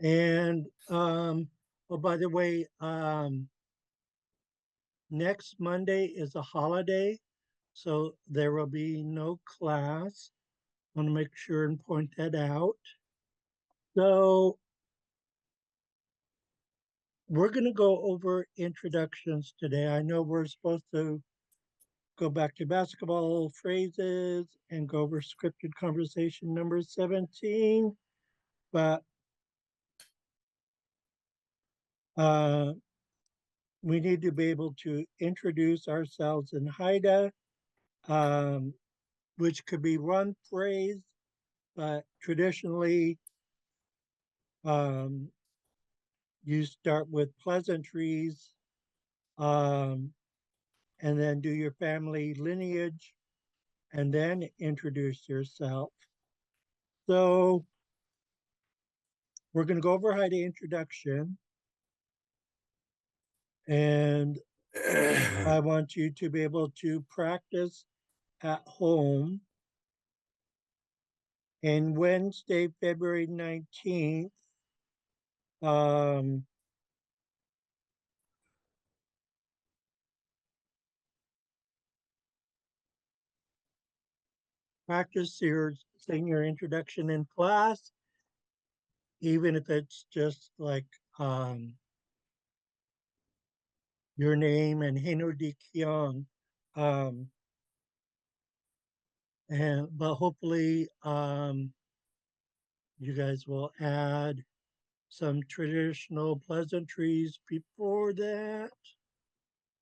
And oh, by the way, next Monday is a holiday, so there will be no class. I want to make sure and point that out. So we're going to go over introductions today. I know we're supposed to go back to basketball phrases and go over scripted conversation number 17, but uh, we need to be able to introduce ourselves in Haida, um, which could be one phrase, but traditionally um, you start with pleasantries um, and then do your family lineage and then introduce yourself. So we're going to go over Haida introduction, and I want you to be able to practice at home. And Wednesday, February 19th, um, practice your saying your introduction in class, even if it's just like um, your name and Hino Di Kion. Um, and but hopefully you guys will add some traditional pleasantries before that.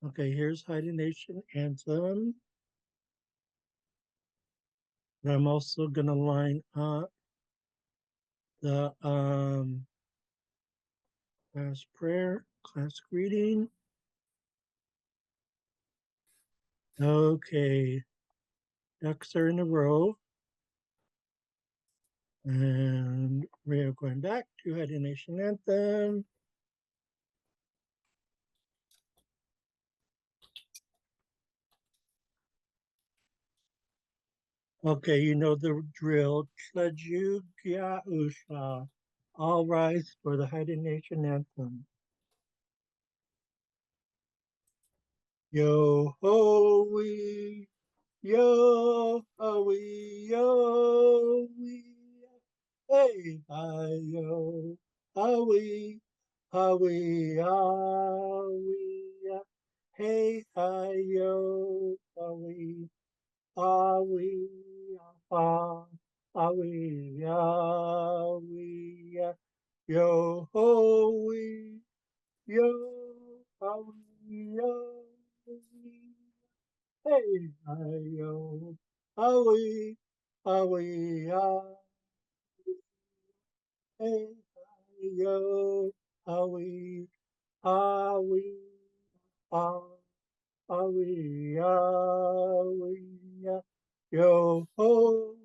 Okay, here's Haida Nation Anthem. And I'm also gonna line up the class prayer, class greeting. Okay, ducks are in a row. And we are going back to Haida Nation Anthem. Okay, you know the drill. Tlaju Gia Usha. All rise for the Haida Nation Anthem. Yo ho wee, yo ho wee, yo wee. Hey, hi, yo, hi, hi, hey, hi, yo, hi, ah, hi, yo, ho, yo, yo, hey, hi, yo, hi, hey, yo, Howie, Howie, Howie, Howie, yo ho,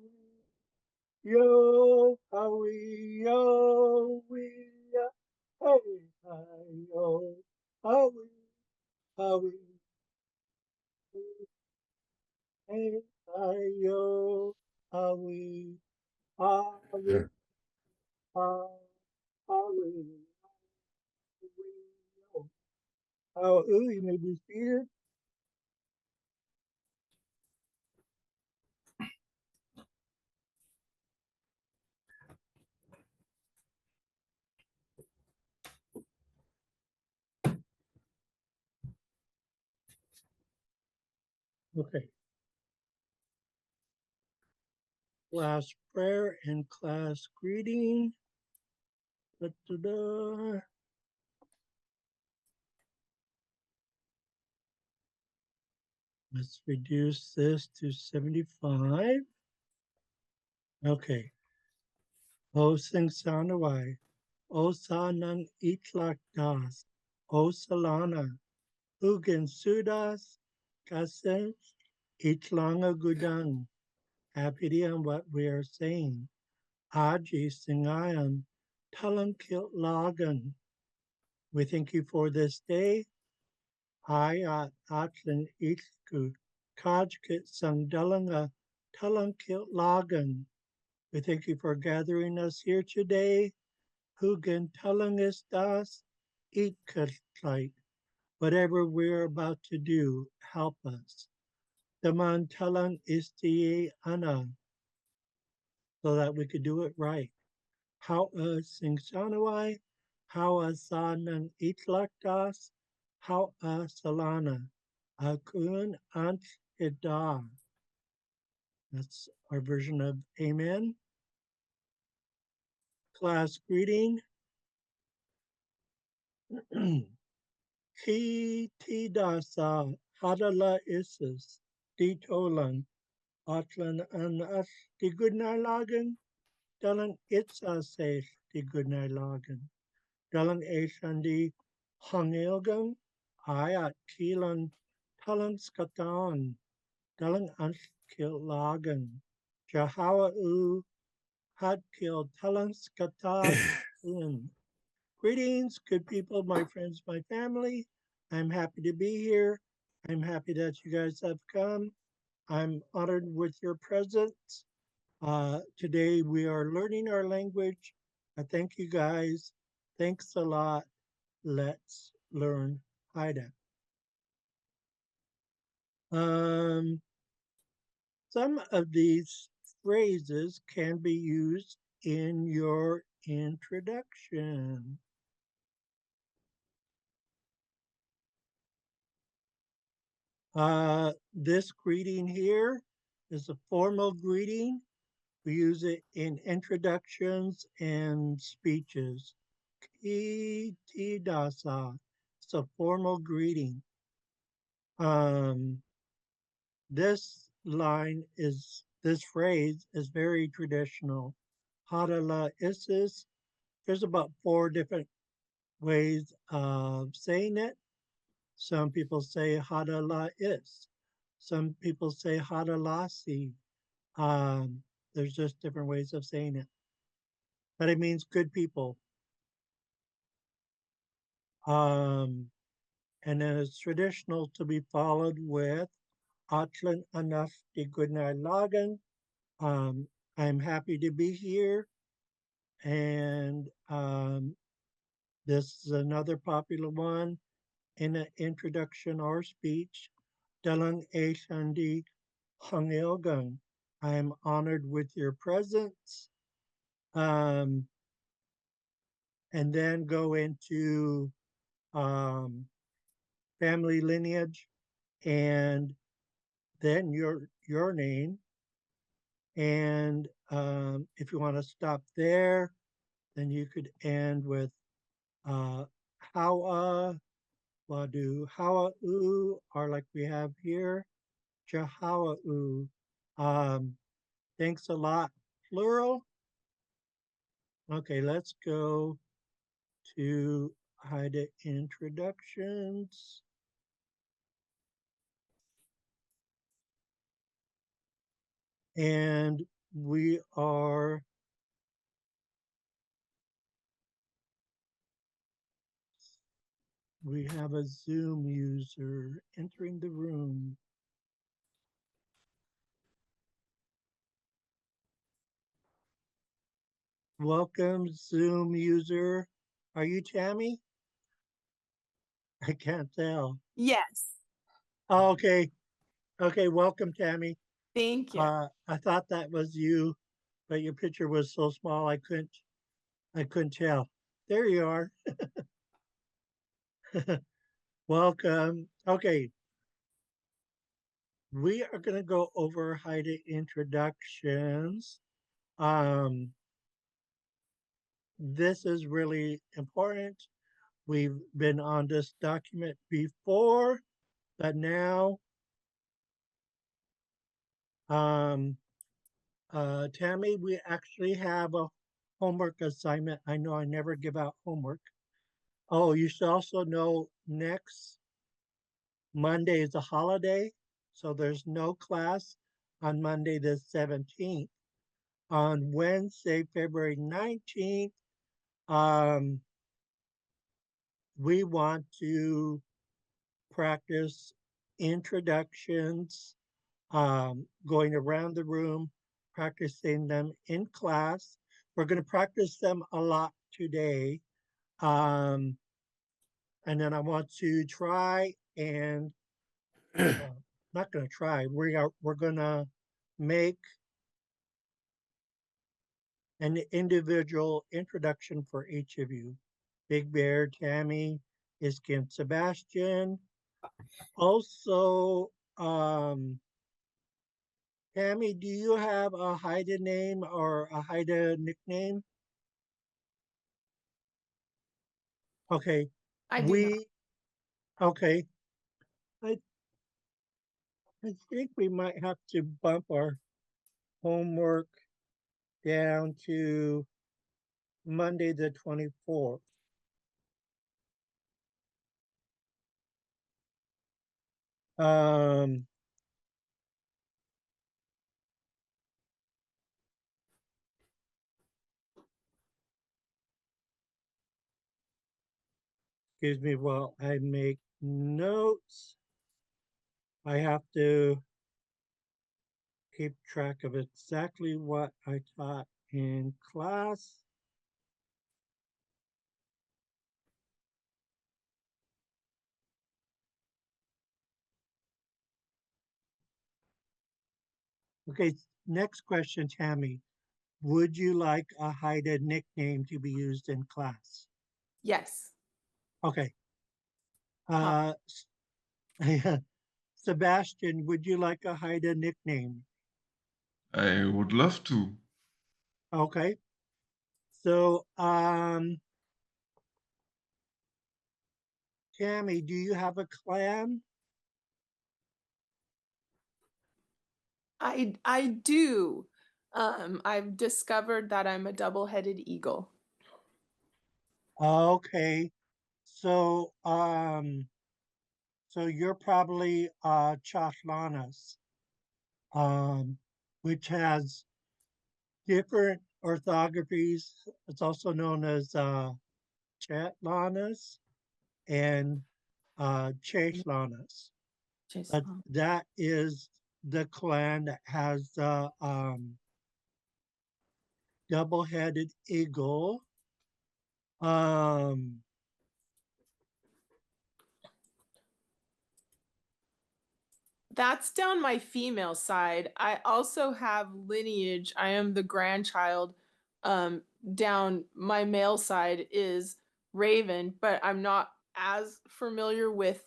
yo Howie, yo hey, hi, yo Howie, Howie, hey, hi, yo Howie, Howie, Howie. Oh, ooh, you may be seated. Okay. Class prayer and class greeting. Da-da-da. Let's reduce this to 75. Okay. O sing sound away. O sa nang itlak das. O salana. Ugin sudas. Kasen itlanga gudang. Happy on what we are saying. Aji singayan. Talang kil lagan. We thank you for this day. Hayat atlan itku. Kajkit sangdalanga talangkit lagan. We thank you for gathering us here today Hugen telling us das, eat kite. Whatever we're about to do, help us. Daman telling isti ana, so that we could do it right. How sing shanawai, how sanan itlaktas, how salana, akun ant ida. That's our version of Amen. Class greeting. Ki tidasa hadala isis, ditolan, atlan an as die Goodnilagen, dalan itza says die Goodnilagen, dalan esandi hangelgan, ayat kilan talan skatan, dalan anskilagen, Jahawa u had killed talan skata in. Greetings, good people, my friends, my family. I'm happy to be here. I'm happy that you guys have come. I'm honored with your presence. Today we are learning our language. I thank you guys. Thanks a lot. Let's learn Haida. Um, some of these phrases can be used in your introduction. This greeting here is a formal greeting. We use it in introductions and speeches. Ki ti dasa. It's a formal greeting. Um, this phrase is very traditional. Hadala isis. There's about 4 different ways of saying it. Some people say hadala is. Some people say hadalasi. Um, there's just different ways of saying it, but it means good people. Um, and then it's traditional to be followed with Atlan Anaf de Goodnight Lagan. Um, I'm happy to be here. And this is another popular one in an introduction or speech. Dalang A Shandi Hangilgang. I am honored with your presence. Um, and then go into um, family lineage and then your name. And if you want to stop there, then you could end with Hawa, Wadu, Hawa U, or like we have here, Jahawa U. Um, thanks a lot, plural. Okay, let's go to Haida introductions. And we are we have a Zoom user entering the room. Welcome, Zoom user. Are you Tammy? I can't tell. Yes. Oh, okay. Okay, welcome, Tammy. Thank you. I thought that was you, but your picture was so small I couldn't tell. There you are. Welcome. Okay, we are going to go over Haida introductions. Um, this is really important. We've been on this document before, but now, um, Tammy, we actually have a homework assignment. I know I never give out homework. Oh, you should also know next Monday is a holiday, so there's no class on Monday the 17th. On Wednesday, February 19th, um, we want to practice introductions, going around the room, practicing them in class. We're going to practice them a lot today. And then I want to try and not going to try. We're going to make an individual introduction for each of you. Big Bear, Tammy, Iski, and Sebastian. Also, Tammy, do you have a Haida name or a Haida nickname? Okay, I do not. okay. I, I think we might have to bump our homework down to Monday the 24th. Um, excuse me while I make notes. I have to keep track of exactly what I taught in class. Okay, next question, Tammy. Would you like a Haida nickname to be used in class? Yes. Okay. Huh. Uh, Sebastian, would you like a Haida nickname? I would love to. Okay. So, Tammy, do you have a clan? I do. I've discovered that I'm a double-headed eagle. Okay. So, so you're probably Chatlanas, which has different orthographies. It's also known as Chatlanas and Chatlanas. Just, But that is the clan that has the double-headed eagle. Um, that's down my female side. I also have lineage. I am the grandchild. Down my male side is Raven, but I'm not as familiar with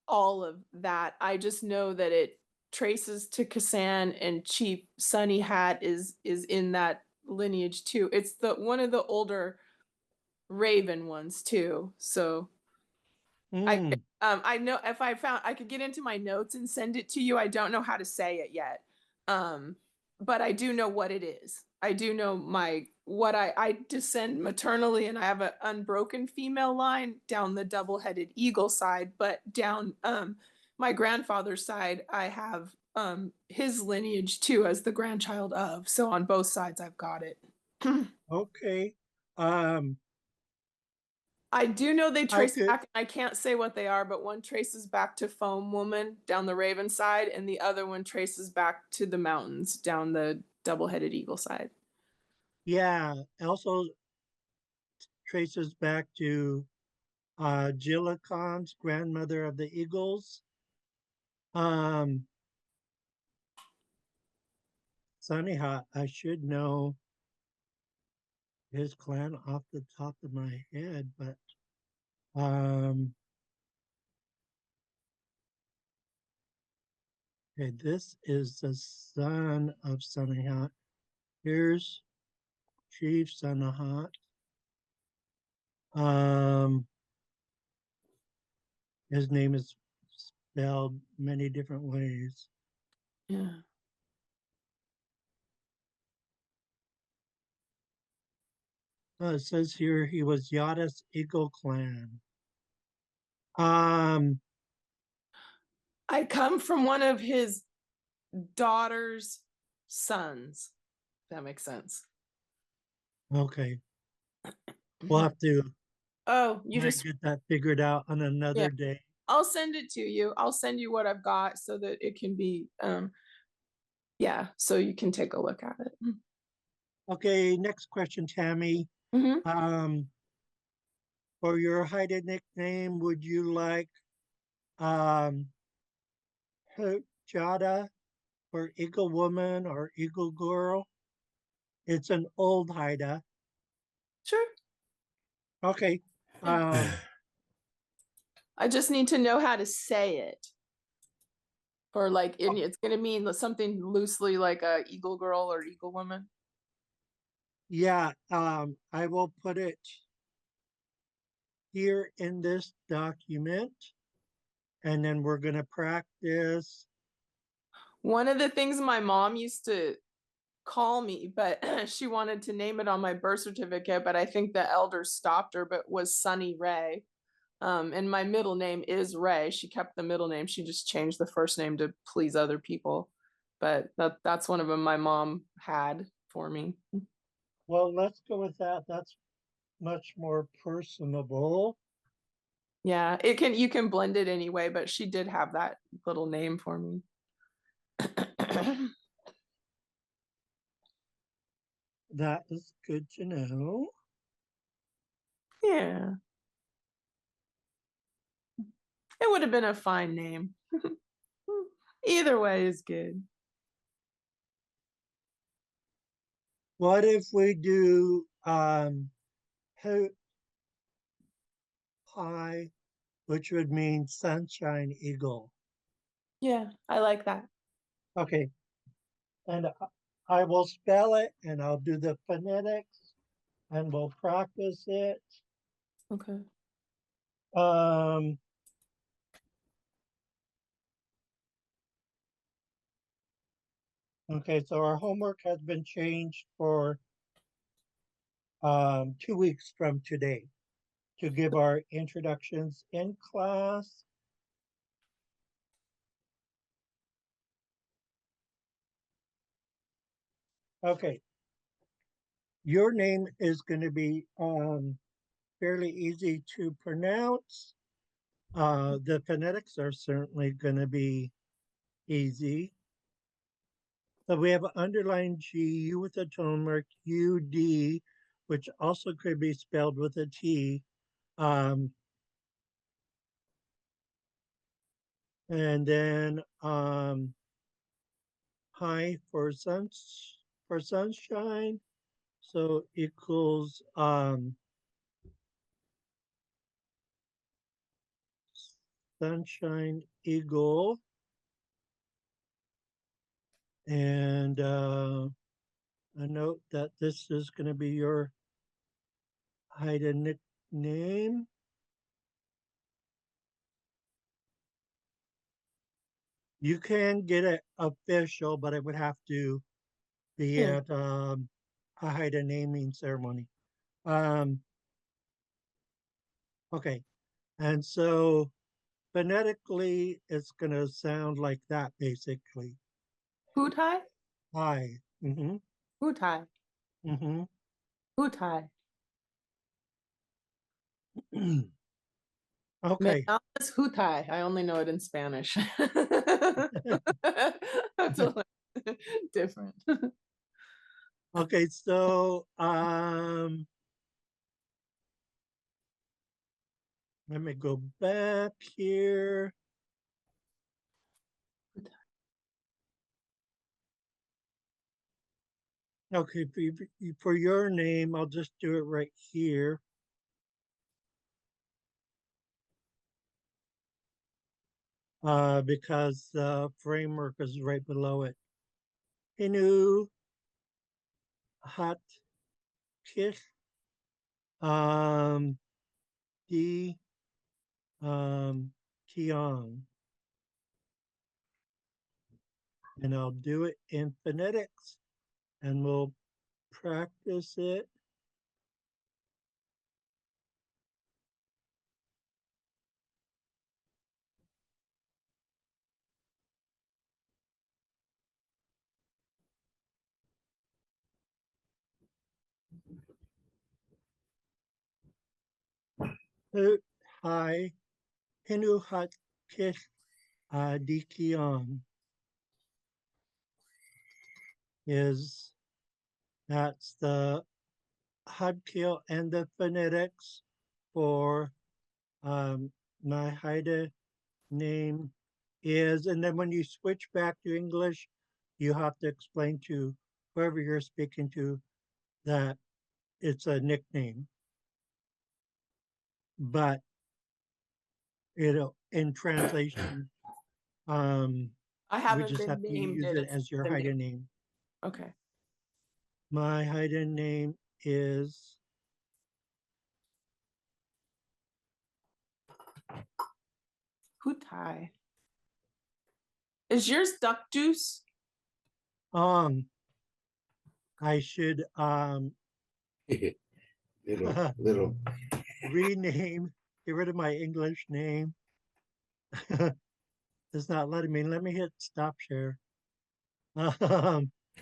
all of that. I just know that it traces to Kassan, and Chief Sunny Hat is in that lineage too. It's the one of the older Raven ones too. So mm, I know if I could get into my notes and send it to you. I don't know how to say it yet. But I do know what it is. I do know what I descend maternally, and I have an unbroken female line down the double-headed eagle side, but down my grandfather's side, I have his lineage too as the grandchild of. So on both sides I've got it. okay. Um, I do know they I trace could, back. I can't say what they are, but one traces back to Foam Woman down the Raven side, and the other one traces back to the mountains down the double-headed eagle side. yeah, also traces back to Gillicon's grandmother of the Eagles. Um, Sunny Hot, I should know his clan off the top of my head, but um, okay, this is the son of Sunny Hot. Here's Chief Sunny Hot. Um, his name is spelled many different ways. Yeah. It says here he was Yadis Eagle Clan. Um, I come from one of his daughter's sons. If that makes sense. okay. We'll have to Oh, you try and just get that figured out on yeah. another day. I'll send it to you. I'll send you what I've got so that it can be yeah, so you can take a look at it. Okay, next question, Tammy. Mhm. For your Haida nickname, would you like um, Jada for Eagle Woman or Eagle Girl? It's an old Haida. Sure. Okay. I just need to know how to say it. Or like it's gonna mean something loosely like a eagle girl or eagle woman. Yeah, I will put it here in this document, and then we're going to practice. One of the things my mom used to call me, but she wanted to name it on my birth certificate, but I think the elders stopped her, but was Sunny Ray. And my middle name is Ray. She kept the middle name. She just changed the first name to please other people. But that's one of them my mom had for me. Well, let's go with that. That's much more personable. Yeah, you can blend it anyway, but she did have that little name for me. That is good to know. Yeah. It would have been a fine name. Either way is good. What if we do hoot high, which would mean sunshine eagle? Yeah, I like that. Okay, and I will spell it, and I'll do the phonetics, and we'll practice it. Okay. Um, okay, so our homework has been changed for 2 weeks from today to give our introductions in class. Okay, your name is going to be fairly easy to pronounce. The phonetics are certainly going to be easy. So we have an underlined G, U with a tone mark, UD, which also could be spelled with a T. And then high for sunshine, so equals sunshine eagle. And a note that this is going to be your Haida nickname. You can get it official, but it would have to be Yeah. at a Haida naming ceremony. Um, okay, and so phonetically, it's going to sound like that basically. Hutai? Hi. Mm-hmm. Hutai. Mm-hmm. Hutai. Me Okay. llamas Hutai. I only know it in Spanish. That's a little different. Okay, so let me go back here. Okay, for your name, I'll just do it right here. Because the framework is right below it. Hinu Hat Kish um Di Kion. And I'll do it in phonetics and we'll practice it. Hut Hai Hinu Hat Kish Di Kion is that's the Xaad Kil and the phonetics for my Haida name is, and then when you switch back to English, you have to explain to whoever you're speaking to that it's a nickname, but it'll in translation, I we haven't just have been to named use it. it It's as your the Haida name. name. Okay. My Haida name is Hutai. Is yours duck juice? um. I should little. rename, get rid of my English name. It's not letting me. Let me hit stop share.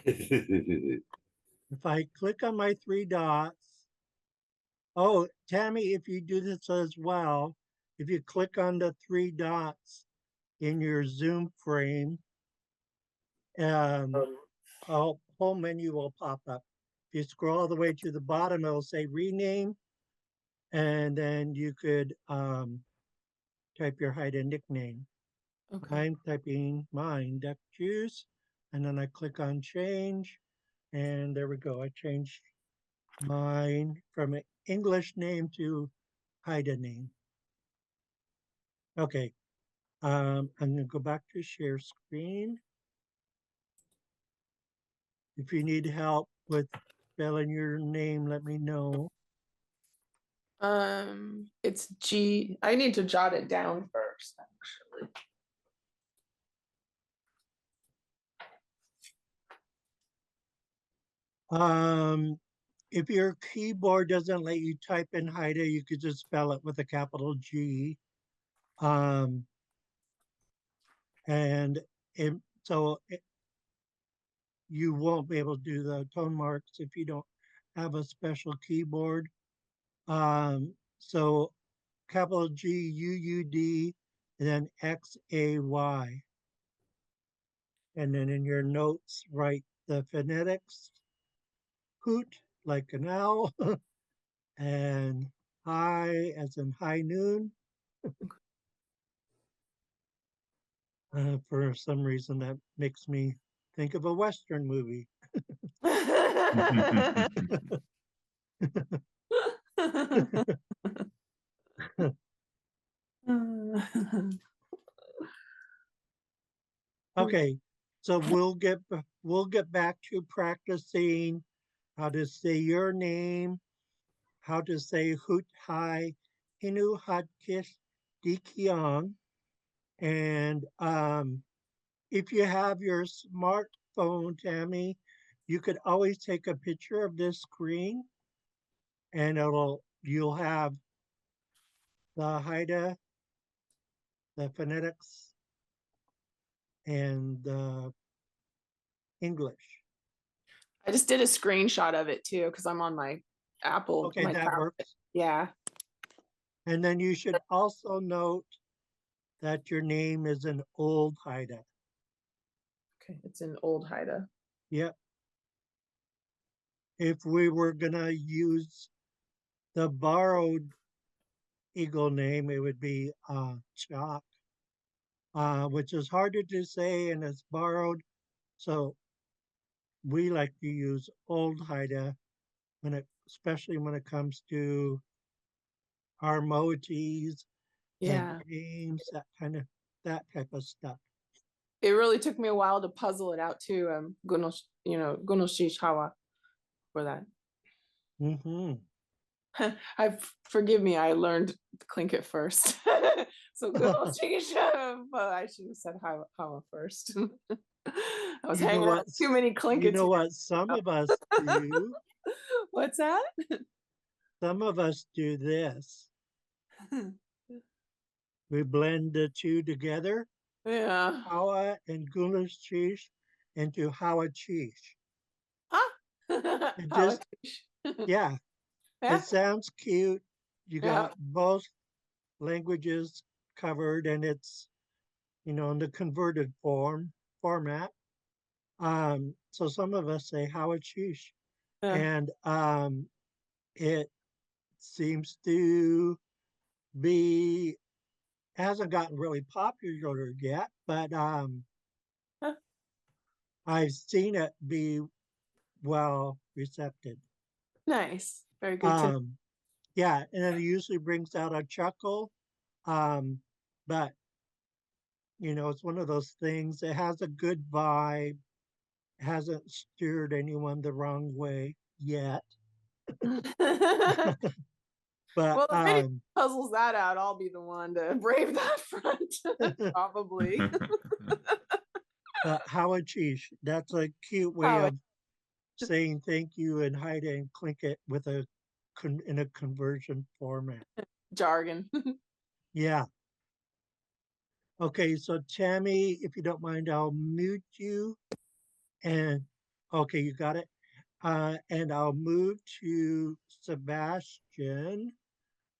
If I click on my three dots, oh, Tammy, if you do this as well, if you click on the three dots in your Zoom frame, a whole menu will pop up. If you scroll all the way to the bottom, it'll say rename, and then you could type your Haida nickname. Okay. I'm typing mine, duck juice, and then I click on change, and there we go. I changed mine from an English name to Haida name. Okay, I'm gonna go back to share screen. If you need help with spelling your name, let me know. It's G. I need to jot it down first, actually. If your keyboard doesn't let you type in Haida, you could just spell it with a capital G. Um, and it, so it, you won't be able to do the tone marks if you don't have a special keyboard. So capital G U U D and then X A Y. And then in your notes, write the phonetics, hoot like an owl, and high as in high noon. For some reason, that makes me think of a Western movie. Okay, so we'll get back to practicing how to say your name, how to say hoot hai, hinu hat kish dikiang, and if you have your smartphone, Tammy, you could always take a picture of this screen, and you'll have the Haida, the phonetics, and the English. I just did a screenshot of it too because I'm on my Apple. Okay, My that tablet. works. Yeah. And then you should also note that your name is an old Haida. Okay, it's an old Haida. Yep. If we were gonna use the borrowed eagle name, it would be Chalk, which is harder to say and it's borrowed. So we like to use old Haida especially when it comes to our emojis and Yeah. names, that type of stuff. It really took me a while to puzzle it out too. Gunoshishawa for that. Mm-hmm. Forgive me, I learned Tlingit first. So Gunoshishawa, but I should have said Hawa first. I was hanging out too many Tlinkits. You know what some of us do? What's that? Some of us do this. We blend the two together, Yeah. Hawa and Gulish Chish, into Hawa Chish. It just, yeah, Yeah. it sounds cute. You Yeah. got both languages covered, and it's, in the converted format. So some of us say Hawa Chish. Yeah. And it seems to be hasn't gotten really popular yet, but Huh, I've seen it be well recepted. nice. Very good to Um, yeah, and then it usually brings out a chuckle. But it's one of those things. It has a good vibe. Hasn't steered anyone the wrong way yet. know. But Well, if anyone puzzles that out, I'll be the one to brave that front. Probably. but hawachish, that's a cute way How of saying thank you and hide and clink it with in a conversion format. jargon. Yeah. Okay, so Tammy, if you don't mind, I'll mute you. And okay, you got it. And I'll move to Sebastian.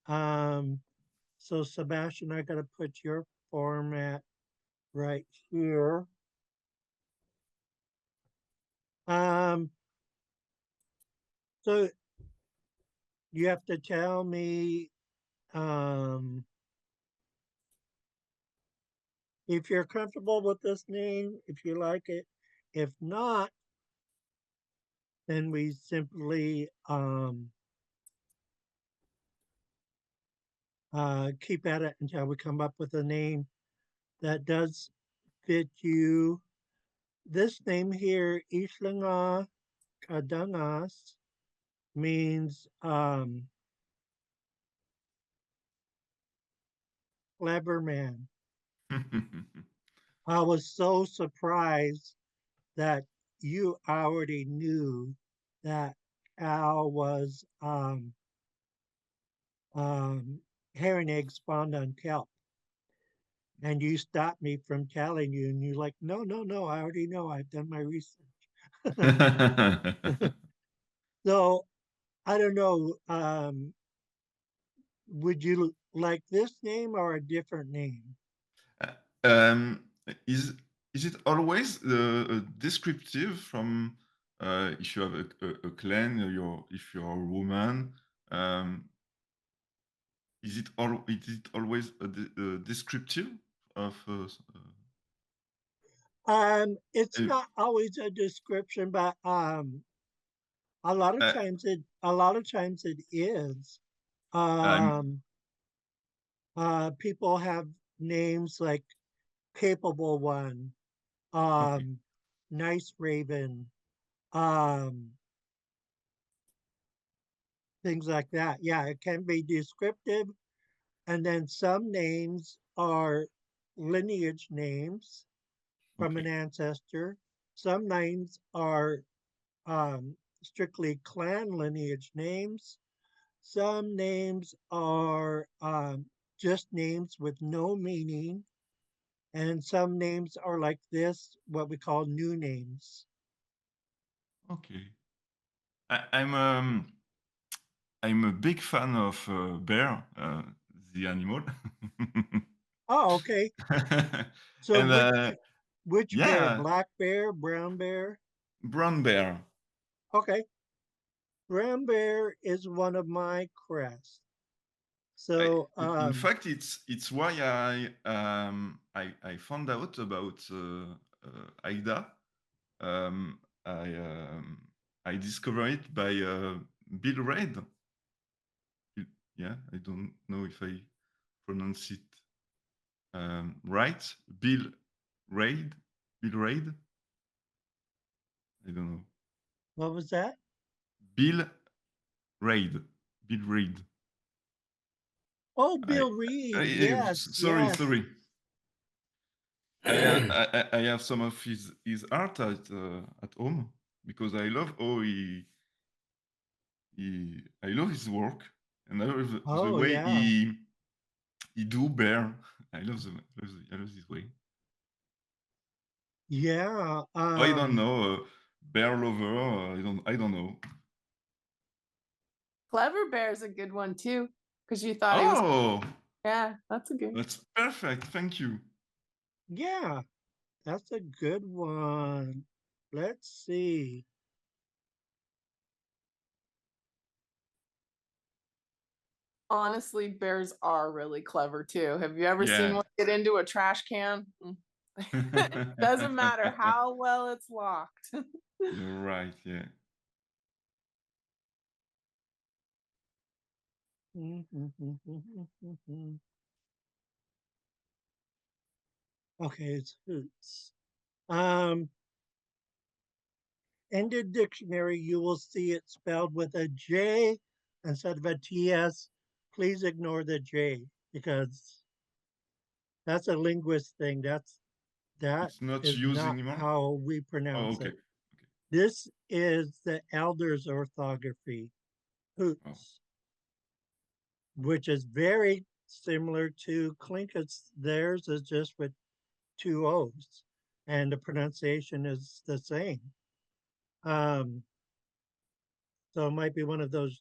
Um, so Sebastian, I gotta put your format right here. Um, so you have to tell me if you're comfortable with this name, if you like it. If not, then we simply keep at it until we come up with a name that does fit you. This name here, Islanga Kadangas, means clever man. I was so surprised that you already knew that Al was herring eggs spawned on kelp. And you stopped me from telling you, and you're like, no, no, no, I already know. I've done my research. So I don't know. Would you like this name or a different name? um, is is it always descriptive from if you have a clan, if you're a woman? Um, is it always descriptive of It's uh, not always a description, but uh, a lot of times it is. I'm Um, People have names like Capable One, okay. um, Nice Raven, um, things like that. Yeah, it can be descriptive. And then some names are lineage names from an Okay. ancestor. Some names are strictly clan lineage names. Some names are just names with no meaning. And some names are like this, what we call new names. Okay. I, I'm um I'm a big fan of bear, the animal. Oh, okay. So And which bear? yeah, Black bear, brown bear? brown bear. Okay. Brown bear is one of my crests. I, So in fact, it's why I found out about Aida. Um, I um, I discovered it by Bill Reid. Yeah, I don't know if I pronounce it right. Bill Reid. Bill Reid. I don't know. what was that? Bill Reid. Bill Reid. Oh, I, Bill Reed. Yes, sorry, yes. sorry. I have some of his art at home because I love how I love his work and I love the Oh, way yeah. he do bear. I love this way. Yeah. I don't know bear lover. I don't know. Clever Bear is a good one too, because you thought he was. Oh, Yeah, that's a good. that's perfect. Thank you. Yeah, that's a good one. Let's see. Honestly, bears are really clever too. Have you ever seen Yeah. one get into a trash can? Doesn't matter how well it's locked. You're right. Yeah. Okay, it's hoots. In the dictionary, you will see it spelled with a J instead of a TS. Please ignore the J because that's a linguist thing. That It's not is used not anymore. how we Oh, pronounce okay. it. This is the Elder's orthography, Oh, hoots, which is very similar to Klinkett's. Theirs is just with two O's, and the pronunciation is the same. So it might be one of those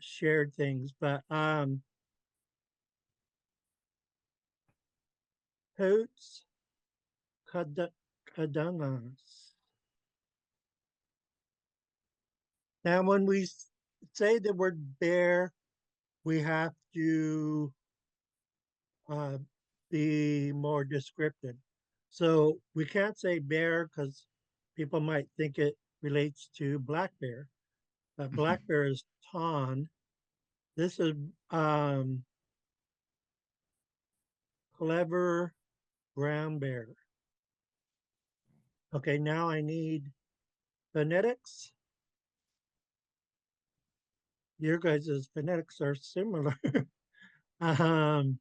shared things, but hoots, kadungas. Now, when we say the word bear, we have to uh, be more descriptive. So we can't say bear because people might think it relates to black bear. But black bear is ton. This is clever brown bear. Okay, now I need phonetics. Your guys' phonetics are similar, um,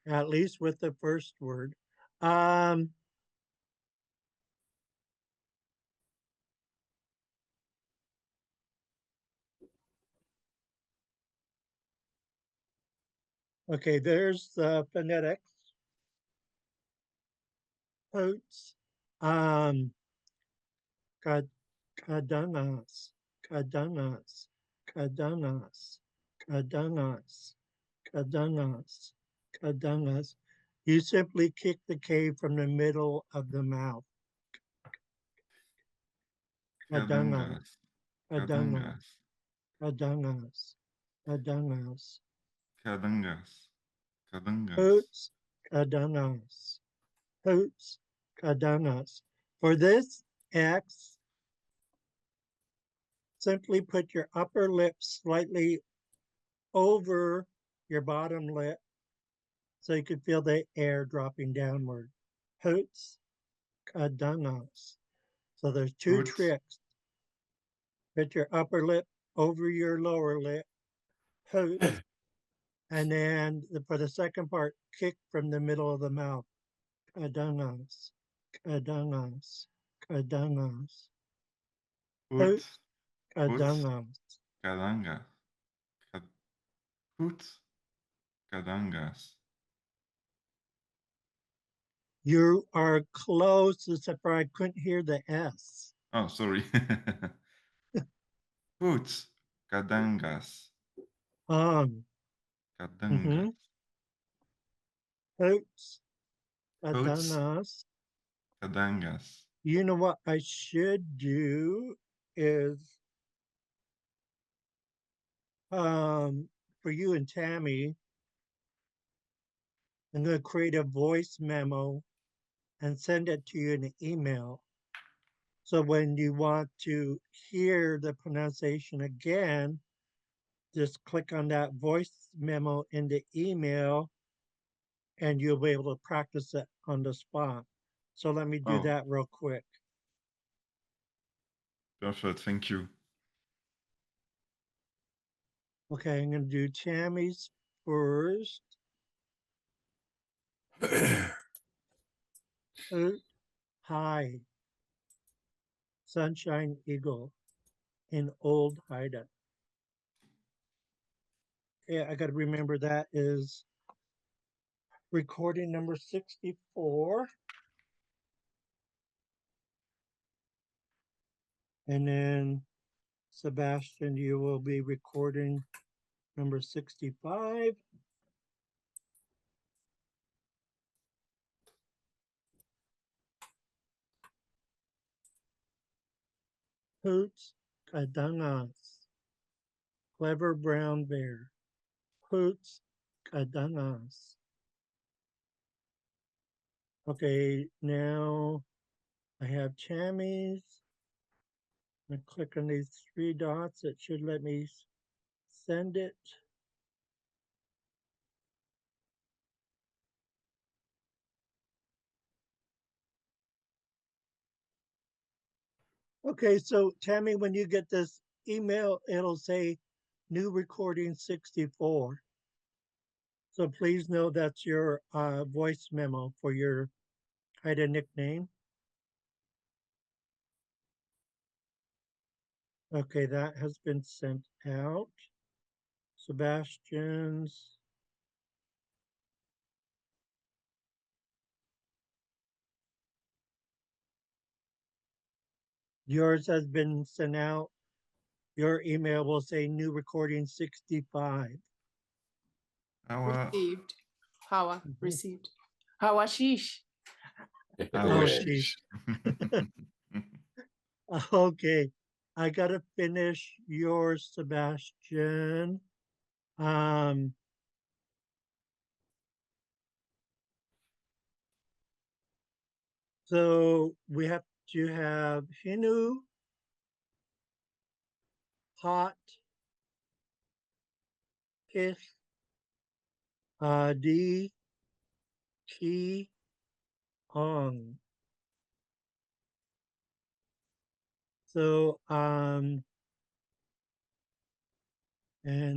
at least with the first word. Um, okay, there's the phonetics. Oats, um, kadungas, kadungas, kadungas, kadungas, kadungas, kadungas. You simply kick the K from the middle of the mouth. Kadungas, Kadangas. kadungas, Kadangas. kadungas, kadungas. Kadangas. Kadangas. Hoots, kadungas. Hoots, kadungas. For this X, simply put your upper lip slightly over your bottom lip so you can feel the air dropping downward. Hoots, kadungas. So there's two Hoot. tricks. Put your upper lip over your lower lip, hoots, and then for the second part, kick from the middle of the mouth. Kadungas, kadungas, kadungas. Hoot. Hoots, Hoot. kadungas. Kadanga. Kad- Hoot. Kadangas. You are close, except for I couldn't hear the S. Oh, sorry. Hoot. Kadangas. Um, Kadangas. mm-hmm. Hoots, Hoots. kadungas. Kadangas. You know what I should do is for you and Tammy, I'm going to create a voice memo and send it to you in an email. So when you want to hear the pronunciation again, just click on that voice memo in the email and you'll be able to practice it on the spot. So let me do Oh, that real quick. perfect. Thank you. Okay, I'm going to do Tammy's first. Hi, Sunshine Eagle in Old Haida. Yeah, I got to remember that is recording number 64. And then Sebastian, you will be recording number 65. Hoots, kadangas. clever brown bear. Hoots Kadangas. Okay, now I have Chammy's. I click on these three dots. It should let me send it. Okay, so Tammy, when you get this email, it'll say new recording 64. So please know that's your voice memo for your Haida nickname. Okay, that has been sent out. Sebastian's. Yours has been sent out. Your email will say new recording 65. Our, Received. Hawa Mhm. received. Hawashish. Oh, our sheesh. sheesh. Okay, I gotta finish yours, Sebastian. Um, so we have to have Hinu, hot, Kish, D, Chi, Ong. So, and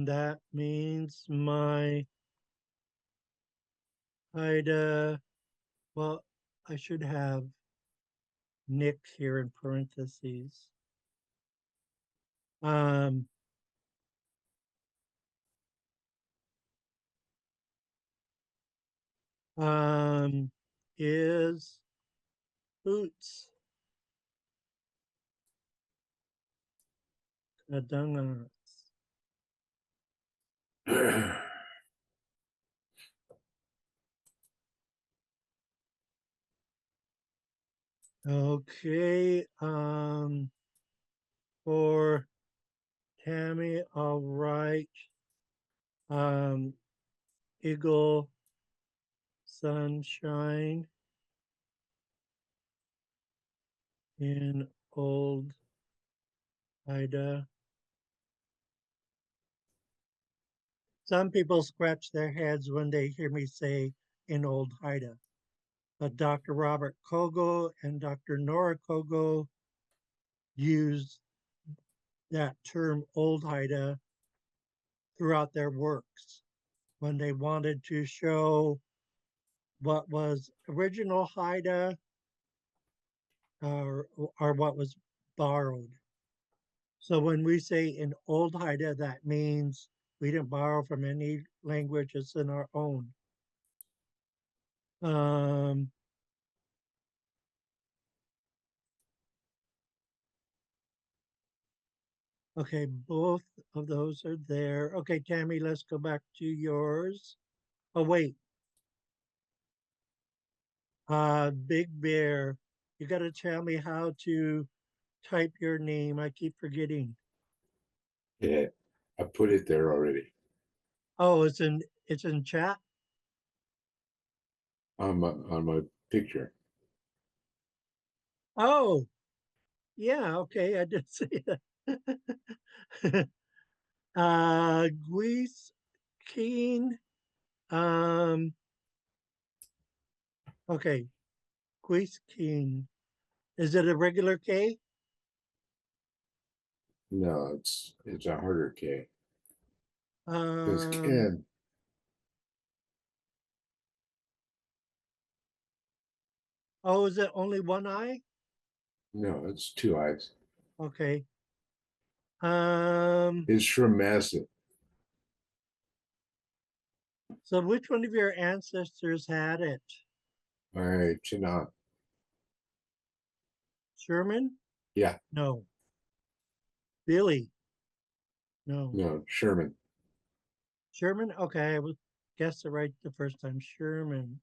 that means my Haida, well, I should have Nick here in parentheses. Um, is Boots Kadangas. Okay, for Tammy, I'll write Eagle Sunshine in Old Ida. Some people scratch their heads when they hear me say in Old Haida, but Dr. Robert Kogo and Dr. Nora Kogo use that term Old Haida throughout their works when they wanted to show what was original Haida or what was borrowed. So when we say in Old Haida, that means we didn't borrow from any language, it's in our own. Um, okay, both of those are there. Okay, Tammy, let's go back to yours. Oh, wait. Big Bear, you got to tell me how to type your name. I keep forgetting. Yeah, I put it there already Oh, it's in chat. on my picture. Oh, yeah, okay, I did see that. Guis Keen. Um, okay, Guis Keen. Is it a regular K? No, it's a harder K. It's Um, Ken. oh, is it only one I? No, it's two eyes. Okay. It's from Massive. So which one of your ancestors had it? All right, Chinook. Sherman? Yeah, No. Billy? No. no, Sherman. Sherman? Okay, I was guessed it right the first time. Sherman.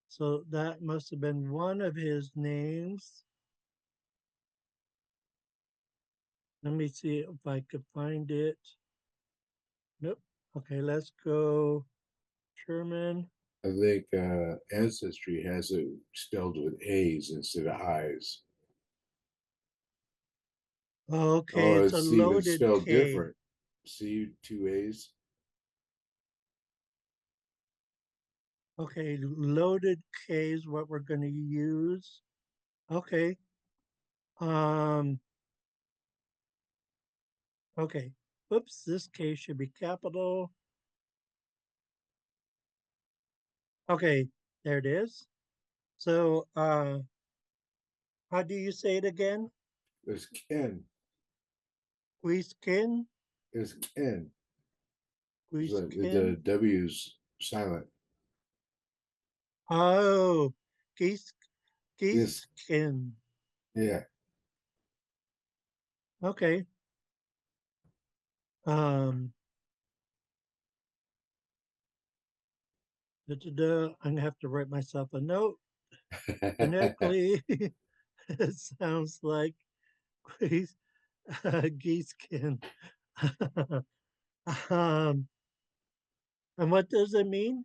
So that must have been one of his names. Let me see if I could find it. Nope. Okay, let's go German. I think Ancestry has it spelled with A's instead of I's. Okay, Oh, it's a it's even loaded spelled K. different. See, two A's. Okay, loaded K is what we're going to use. Okay. Um. Okay. Oops, this K should be capital. Okay, there it is. So, how do you say it again? There's Ken. Guiskin? There's Ken. The Guiskin? W's silent. Oh, Gis Yes. Giskin. Yeah. Okay. Um, I'm gonna have to write myself a note. Phonetically, it sounds like geese, geeskin. um, and what does it mean?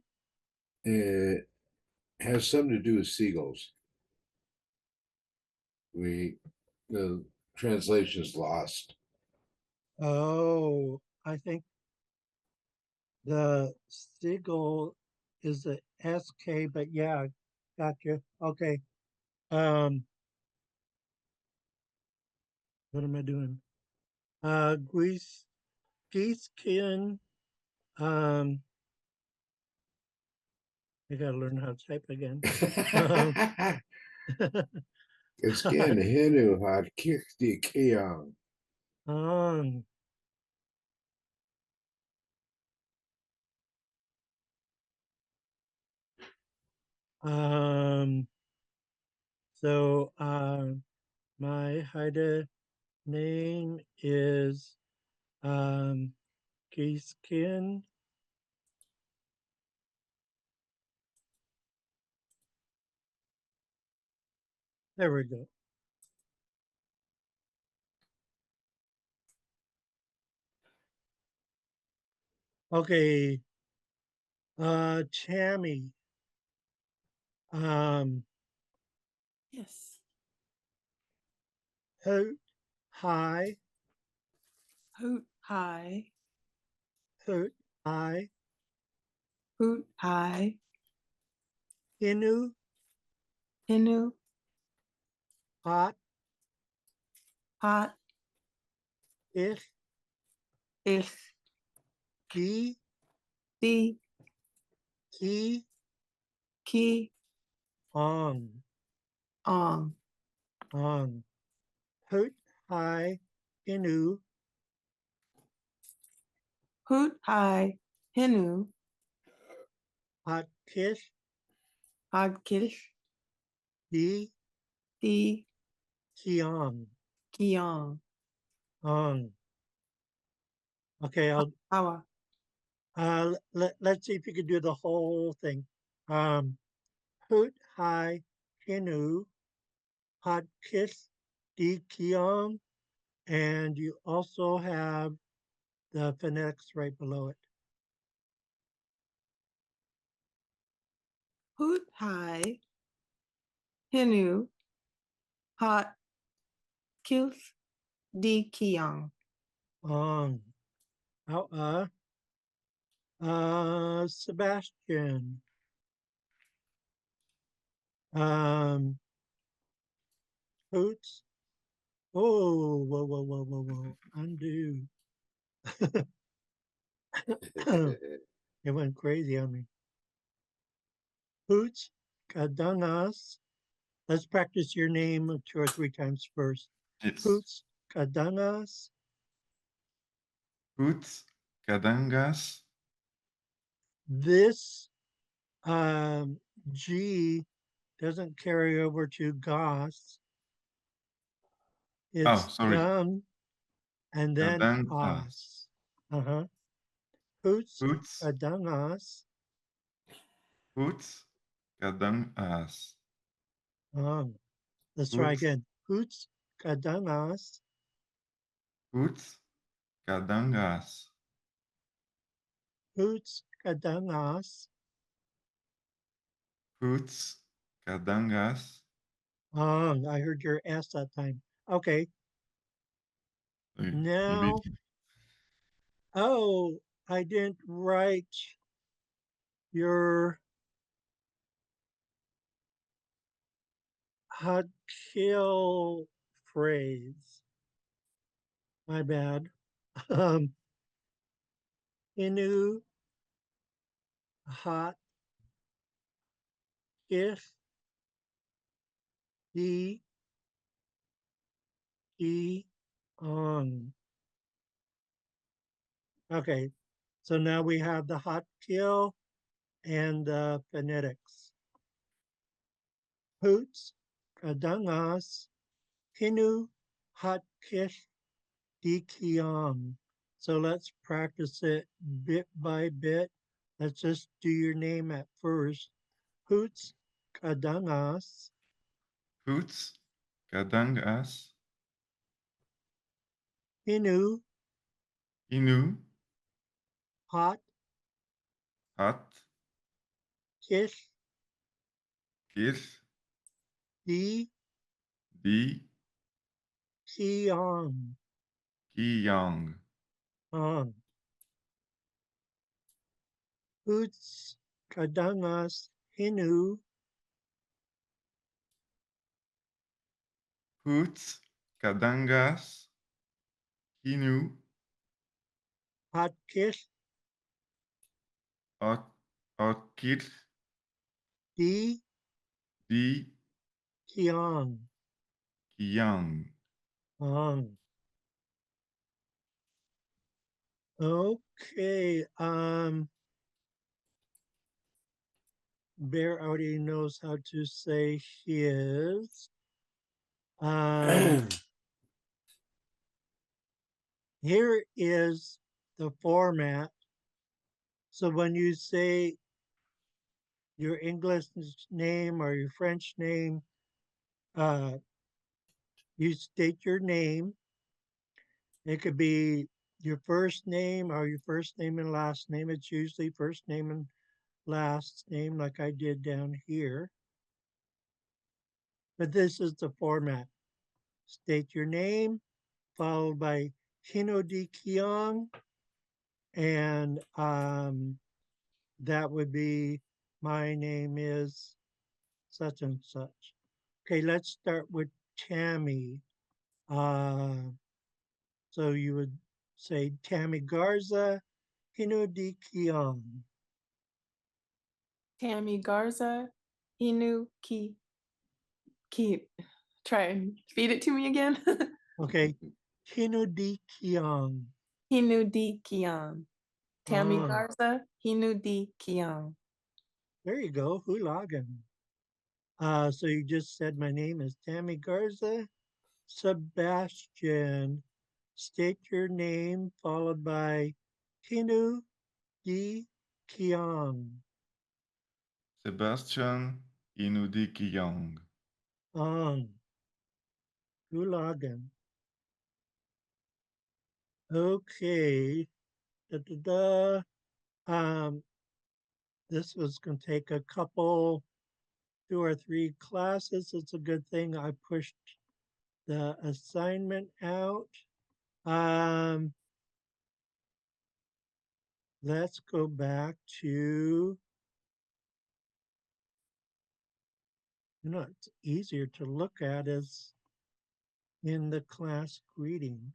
It has something to do with seagulls. The translation's lost. Oh, I think the seagull is a SK, but yeah, gotcha. Okay. Um, what am I doing? Geeskin. Um, I gotta learn how to type again. Um, It's Ken Henu had Kirti Keong. um, um, so, my Haida name is, Geeskin. There we go. Okay, Chammy. Um, Yes. Hoot, hi, Hoot hi. hoot, hi, Hoot hi. Inu, Hinu. hot, Hot. ich, Ich. gi, Di. ki, Ki. on, On. on. Hoot, hi, Inu, Hoot hi. Hinu. hot, kish, Hod kiddish. di, Di. ki, on, Kiong. on. Okay, Awa. let's see if you can do the whole thing. Hoot, hi, Inu, hot, kiss, di, ki, on, and you also have the phonetics right below it. Hoot hi. Hinu. Hot. Kills. Di kiong. On. Now, Sebastian. Um, Hoots. Oh, whoa, whoa, whoa, whoa, whoa. Undo. It went crazy on me. Hoots, Kadangas. Let's practice your name 2 or 3 times first. Yes. Hoots, Kadangas. Hoot, Kadangas. This G doesn't carry over to Goss. Oh, It's sorry. done and then Kadangas. os. Uh-huh. Hoots, Hoot, Kadangas. Hoot, Kadangas. Let's try Hoot, again. Hoots, Kadangas. Hoot, Kadangas. Hoots kadangas. Hoots, Kadangas. I heard your S that time. Okay, Maybe. now, oh, I didn't write your hot kill phrase. My bad. Um, Inu hot if the on. Okay, so now we have the hot kill and the phonetics. Hoots, kadangas, hinu, hot kiss, di kiong. So let's practice it bit by bit. Let's just do your name at first. Hoots, kadangas, Hoots, Kadangas. hinu, Inu, hot Hat, kiss, Kis, di Di, kiong. Kiyang. On. Hoots, kadangas, hinu, Hoots, Kadangas. Inu, hot kiss, Ot, Otkir, di Di, kiong. Kiyang. On. Okay. Bear already knows how to say his. Here is the format. So when you say your English name or your French name, you state your name. It could be your first name or your first name and last name. It's usually first name and last name, like I did down here. But this is the format. State your name, followed by Hino Di Kiong, and that would be my name is such and such. Okay, let's start with Tammy. Uh, so you would say Tammy Garza, Hino Di Kiong. Tammy Garza, Inu Ki. Try and feed it to me again. Okay, Hino Di Kiong. Hinu Di Kiang. Tammy Ah, Garza, Hinu Di Kiang. there you go, Hulagan. So you just said my name is Tammy Garza. Sebastian, state your name followed by Hinu Di Kiong. Sebastian, Inudi Kiyang. On. Hulagan. Okay. Da, da, da. This was going to take a couple, 2 or 3 classes. It's a good thing I pushed the assignment out. Let's go back to, it's easier to look at as in the class greeting.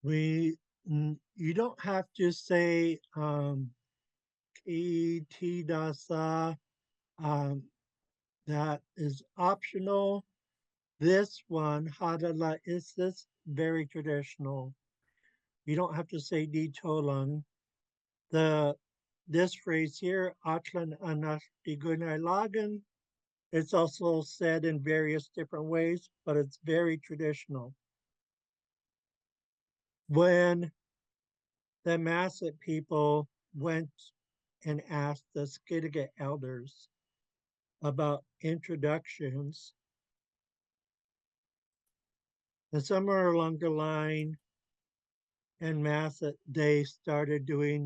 You don't have to say T dasa. That is optional. This one, hadala, is this very traditional. You don't have to say di tolang. This phrase here, atlan anak digunay lagan, it's also said in various different ways, but it's very traditional. When the Masset people went and asked the Skidegate elders about introductions. And somewhere along the line in Mass, they started doing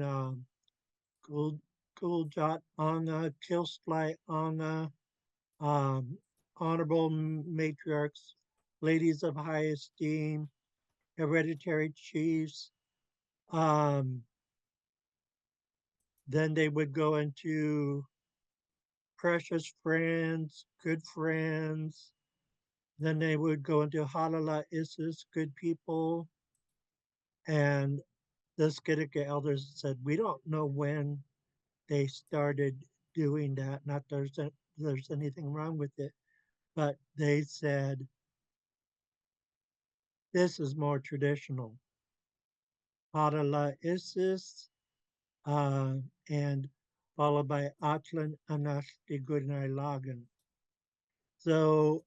Kuljat Anga, Kilsly Anga, honorable matriarchs, ladies of high esteem, hereditary chiefs. Then they would go into precious friends, good friends. Then they would go into Halala Isis, good people. And the Skidegate elders said, we don't know when they started doing that. Not there's anything wrong with it, but they said this is more traditional. Halala Isis, and followed by Atlan Anashti Gudnai Lagan. So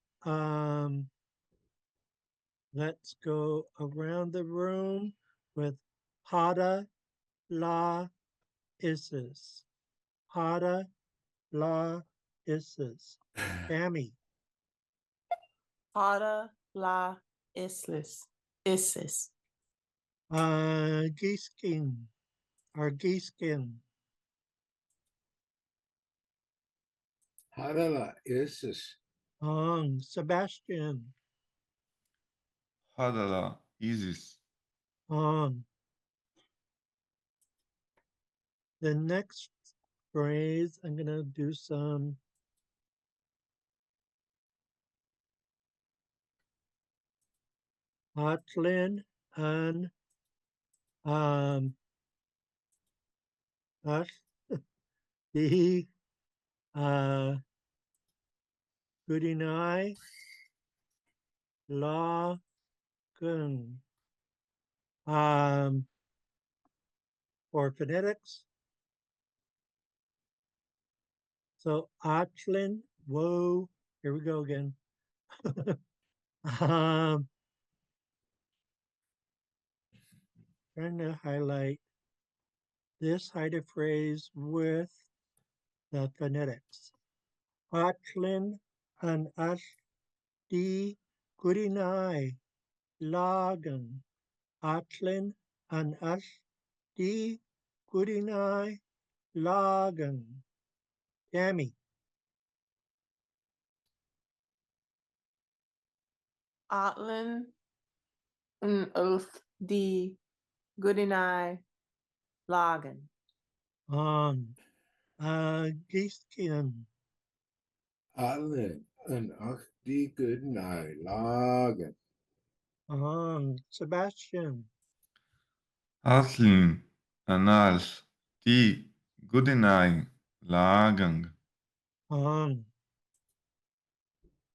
let's go around the room with Hada La Isis. Hada La Isis. Tammy. Hada la Isis. Geeskin. Or Geeskin. Harala Isis. Sebastian. Hadala, Isis. The next phrase, I'm going to do some Atlin and us, the Goodinai La Gun. For phonetics. So Atlin, whoa, here we go again. Trying to highlight this hide phrase with the phonetics. Atlin and Ashdi Gurinai Lagan. Atlin and Ashdi Gurinai Lagan. Tammy. Atlan un oath di Goodinai Lagan. Geeskin. Allen and Achdi Good Night Lagen. Sebastian. Aslin, Anals, Ti, Goodinai, Lagang.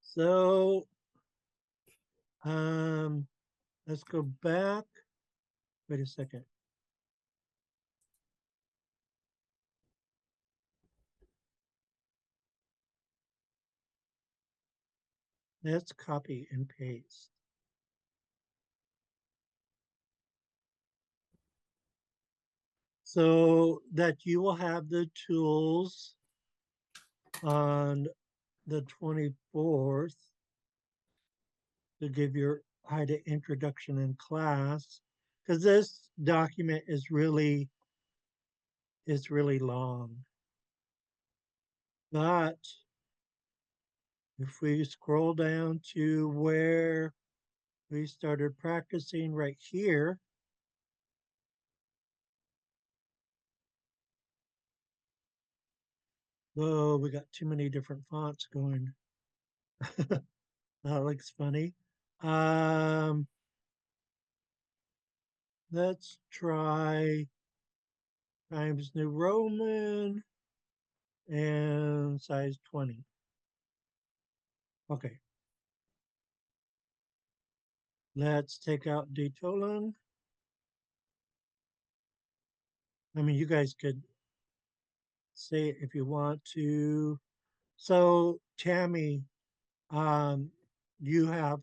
So let's go back. Wait a second. Let's copy and paste. So that you will have the tools on the 24th to give your HIDA introduction in class, because this document is really long. But if we scroll down to where we started practicing right here, whoa, we got too many different fonts going. That looks funny. Let's try Times New Roman and size 20. Okay. Let's take out Detolan. I mean, you guys could say it if you want to. So, Tammy, you have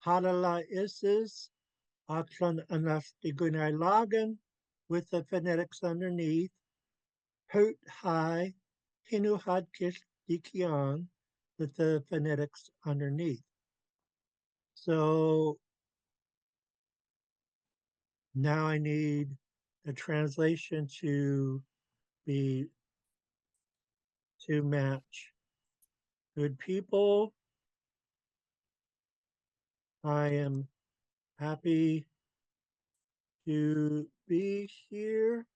Halala Isis, Atlan Anastigunai Lagan with the phonetics underneath. Hoot Hai, Hinu Hadkish Dikian, with the phonetics underneath. So now I need the translation to be to match. Good people, I am happy to be here.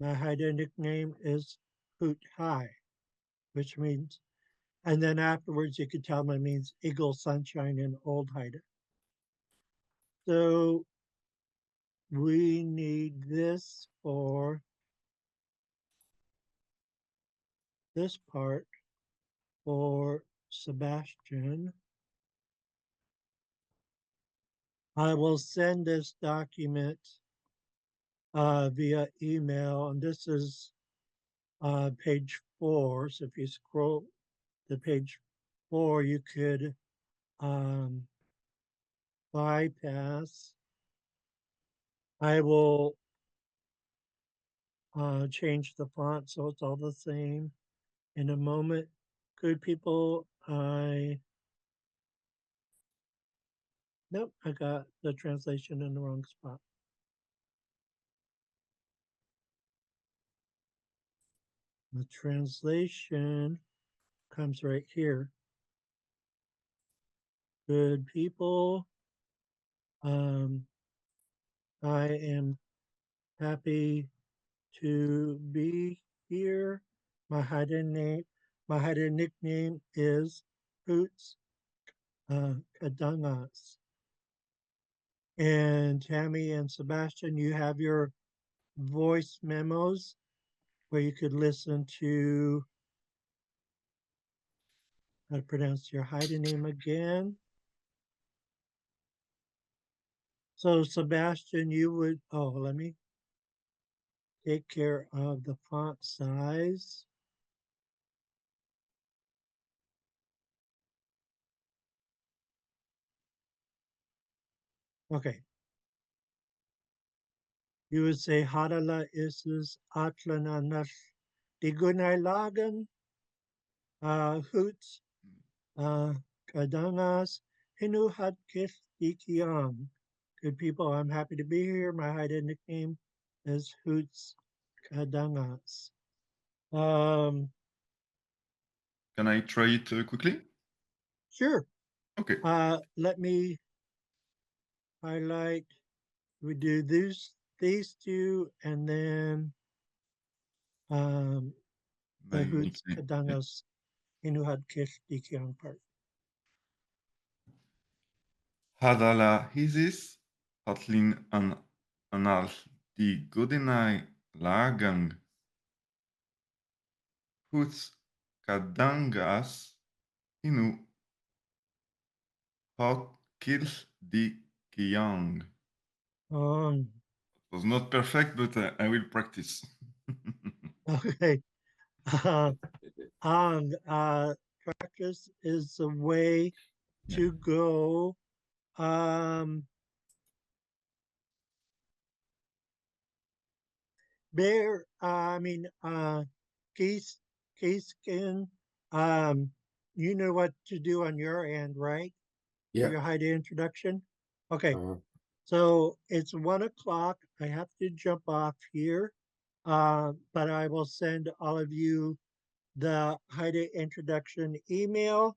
My Haida nickname is Hoot Hai, which means, and then afterwards you could tell my means Eagle Sunshine in Old Haida. So we need this for this part for Sebastian. I will send this document via email, and this is page 4. So if you scroll to page 4, you could bypass. I will change the font so it's all the same in a moment. Good people, nope, I got the translation in the wrong spot. The translation comes right here. Good people, I am happy to be here. My Haida nickname is Hoots Kadangas. And Tammy and Sebastian, you have your voice memos where you could listen to how to pronounce your Haida name again. So Sebastian, you would, let me take care of the font size. Okay. You would say Hadala is Atlananas Digunailagan Hoots Kadangas Hinu Hadkis Ikiang. Good people, I'm happy to be here. My Haida nickname is Hoots Kadangas. Can I try it quickly? Sure. Okay. Let me highlight. We do these two, and then the My Hoots nickname. Kadangas Hinu Hadkis Ikiang part. Hadala Hisis, Hatlin an Anal, die Godenai Lagang, Huts Kadangas, Hinu, Hot Kills di Kiang. It was not perfect, but I will practice. Okay. Practice is the way to go. Bear, case skin, you know what to do on your end, right? For Yeah. your Haida introduction? Okay, Uh-huh. so it's 1 o'clock. I have to jump off here, but I will send all of you the Haida introduction email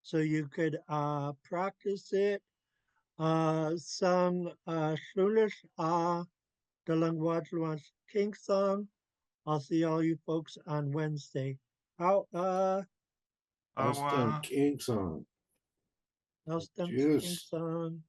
so you could practice it. Some Shulish the Langwaj King song. I'll see all you folks on Wednesday. Austin Awa. King song. Austin King Juice. song.